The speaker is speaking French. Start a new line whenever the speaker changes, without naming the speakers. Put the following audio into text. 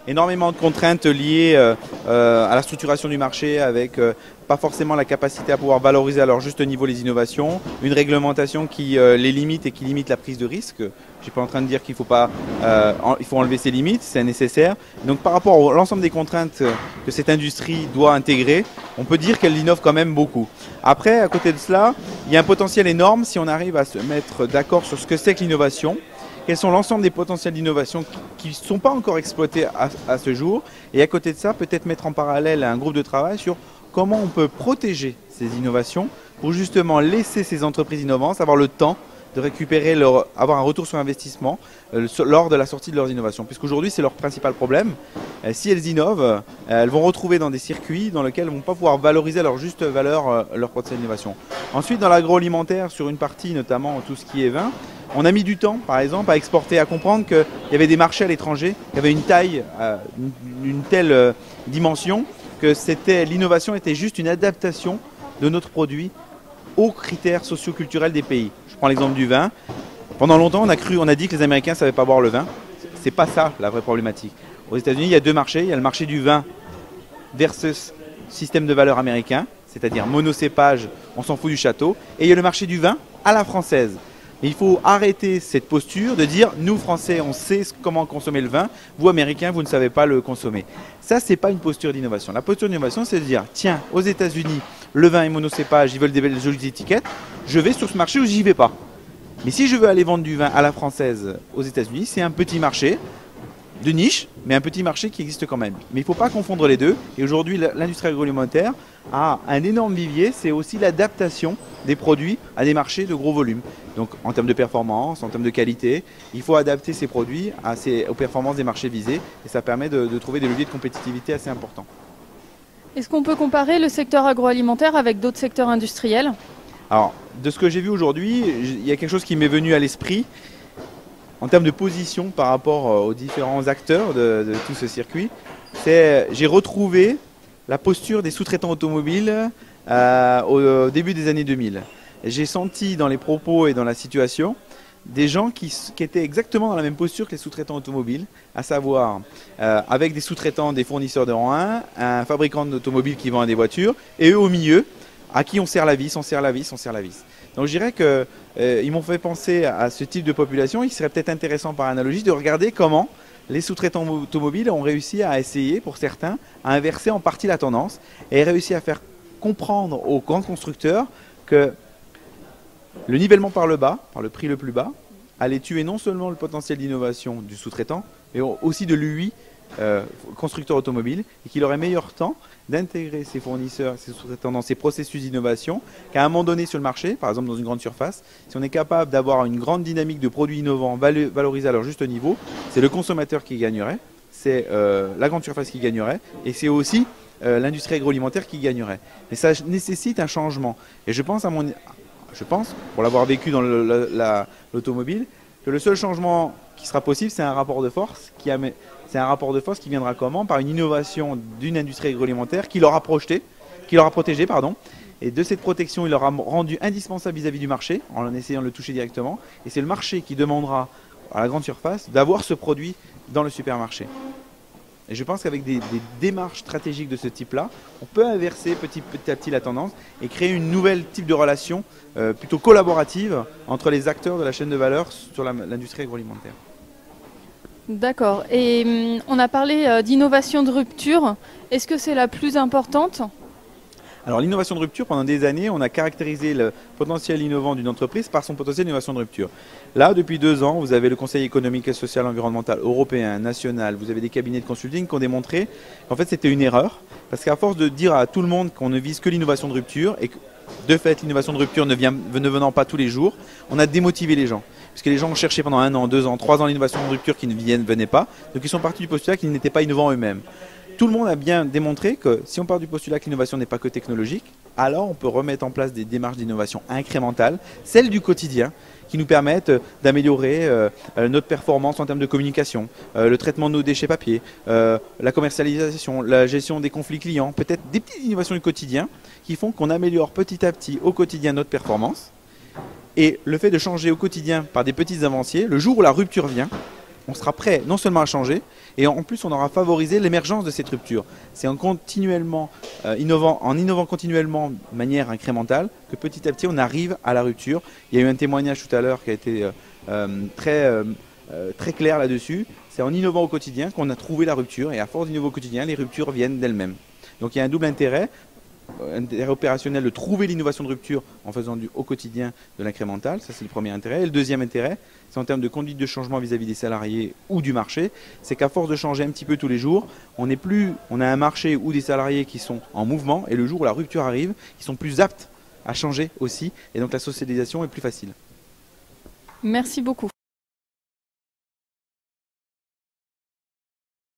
énormément de contraintes liées à la structuration du marché avec pas forcément la capacité à pouvoir valoriser à leur juste niveau les innovations, une réglementation qui les limite et qui limite la prise de risque. Je ne suis pas en train de dire qu'il faut enlever ces limites, c'est nécessaire. Donc par rapport à l'ensemble des contraintes que cette industrie doit intégrer, on peut dire qu'elle innove quand même beaucoup. Après, à côté de cela, il y a un potentiel énorme si on arrive à se mettre d'accord sur ce que c'est que l'innovation. Quels sont l'ensemble des potentiels d'innovation qui ne sont pas encore exploités à ce jour. Et à côté de ça, peut-être mettre en parallèle un groupe de travail sur comment on peut protéger ces innovations pour justement laisser ces entreprises innovantes avoir le temps de récupérer avoir un retour sur investissement lors de la sortie de leurs innovations. Puisqu'aujourd'hui, c'est leur principal problème. Si elles innovent, elles vont retrouver dans des circuits dans lesquels elles ne vont pas pouvoir valoriser à leur juste valeur leur potentiel d'innovation. Ensuite, dans l'agroalimentaire, sur une partie, notamment tout ce qui est vin, on a mis du temps, par exemple, à exporter, à comprendre qu'il y avait des marchés à l'étranger, qui avaient une taille, une telle dimension, que l'innovation était juste une adaptation de notre produit aux critères socio-culturels des pays. Je prends l'exemple du vin. Pendant longtemps, on a dit que les Américains ne savaient pas boire le vin. C'est pas ça la vraie problématique. Aux États-Unis, il y a deux marchés. Il y a le marché du vin versus système de valeur américain, c'est-à-dire monocépage, on s'en fout du château. Et il y a le marché du vin à la française. Mais il faut arrêter cette posture de dire nous Français on sait comment consommer le vin, vous Américains vous ne savez pas le consommer. Ça c'est pas une posture d'innovation. La posture d'innovation c'est de dire tiens aux États-Unis le vin est monocépage, ils veulent des belles jolies étiquettes, je vais sur ce marché ou j'y vais pas. Mais si je veux aller vendre du vin à la française aux États-Unis, c'est un petit marché de niche, mais un petit marché qui existe quand même. Mais il ne faut pas confondre les deux. Et aujourd'hui, l'industrie agroalimentaire a un énorme vivier, c'est aussi l'adaptation des produits à des marchés de gros volume. Donc en termes de performance, en termes de qualité, il faut adapter ces produits aux performances des marchés visés et ça permet de trouver des leviers de compétitivité assez importants.
Est-ce qu'on peut comparer le secteur agroalimentaire avec d'autres secteurs industriels ?
Alors, de ce que j'ai vu aujourd'hui, il y a quelque chose qui m'est venu à l'esprit en termes de position par rapport aux différents acteurs de tout ce circuit. J'ai retrouvé la posture des sous-traitants automobiles au début des années 2000. J'ai senti dans les propos et dans la situation des gens qui étaient exactement dans la même posture que les sous-traitants automobiles, à savoir avec des sous-traitants, des fournisseurs de rang 1, un fabricant d'automobiles qui vend des voitures, et eux au milieu, à qui on serre la vis, on serre la vis, on serre la vis. Donc je dirais qu'ils m'ont fait penser à ce type de population. Il serait peut-être intéressant par analogie de regarder comment les sous-traitants automobiles ont réussi à essayer, pour certains, à inverser en partie la tendance et réussi à faire comprendre aux grands constructeurs que le nivellement par le bas, par le prix le plus bas, allait tuer non seulement le potentiel d'innovation du sous-traitant, mais aussi de lui, constructeur automobile, et qu'il aurait meilleur temps d'intégrer ses fournisseurs, ses sous-traitants dans ces processus d'innovation, qu'à un moment donné sur le marché, par exemple dans une grande surface, si on est capable d'avoir une grande dynamique de produits innovants valorisés à leur juste niveau, c'est le consommateur qui gagnerait, c'est la grande surface qui gagnerait, et c'est aussi l'industrie agroalimentaire qui gagnerait. Mais ça nécessite un changement. Et je pense, pour l'avoir vécu dans l'automobile, que le seul changement qui sera possible, c'est un rapport de force qui viendra comment? Par une innovation d'une industrie agroalimentaire qui l'aura protégé, et de cette protection, il l'aura rendu indispensable vis-à-vis du marché, en essayant de le toucher directement, et c'est le marché qui demandera à la grande surface d'avoir ce produit dans le supermarché. Et je pense qu'avec des démarches stratégiques de ce type-là, on peut inverser petit à petit la tendance et créer une nouvelle type de relation plutôt collaborative entre les acteurs de la chaîne de valeur sur l'industrie agroalimentaire.
D'accord. Et on a parlé d'innovation de rupture. Est-ce que c'est la plus importante ?
Alors l'innovation de rupture, pendant des années, on a caractérisé le potentiel innovant d'une entreprise par son potentiel d'innovation de rupture. Là, depuis 2 ans, vous avez le Conseil économique et social environnemental européen, national, vous avez des cabinets de consulting qui ont démontré qu'en fait c'était une erreur, parce qu'à force de dire à tout le monde qu'on ne vise que l'innovation de rupture, et que de fait l'innovation de rupture ne venant pas tous les jours, on a démotivé les gens. Parce que les gens ont cherché pendant 1 an, 2 ans, 3 ans l'innovation de rupture qui ne venaient pas, donc ils sont partis du postulat qu'ils n'étaient pas innovants eux-mêmes. Tout le monde a bien démontré que si on part du postulat que l'innovation n'est pas que technologique, alors on peut remettre en place des démarches d'innovation incrémentales, celles du quotidien, qui nous permettent d'améliorer notre performance en termes de communication, le traitement de nos déchets papier, la commercialisation, la gestion des conflits clients, peut-être des petites innovations du quotidien qui font qu'on améliore petit à petit au quotidien notre performance. Et le fait de changer au quotidien par des petits avanciers, le jour où la rupture vient, on sera prêt non seulement à changer, et en plus on aura favorisé l'émergence de cette rupture. C'est en innovant continuellement de manière incrémentale que petit à petit on arrive à la rupture. Il y a eu un témoignage tout à l'heure qui a été très clair là-dessus. C'est en innovant au quotidien qu'on a trouvé la rupture, et à force d'innover au quotidien, les ruptures viennent d'elles-mêmes. Donc il y a un double intérêt opérationnel de trouver l'innovation de rupture en faisant au quotidien de l'incrémental, ça c'est le premier intérêt. Et le deuxième intérêt, c'est en termes de conduite de changement vis-à-vis des salariés ou du marché, c'est qu'à force de changer un petit peu tous les jours, on a un marché ou des salariés qui sont en mouvement, et le jour où la rupture arrive, ils sont plus aptes à changer aussi, et donc la socialisation est plus facile.
Merci beaucoup.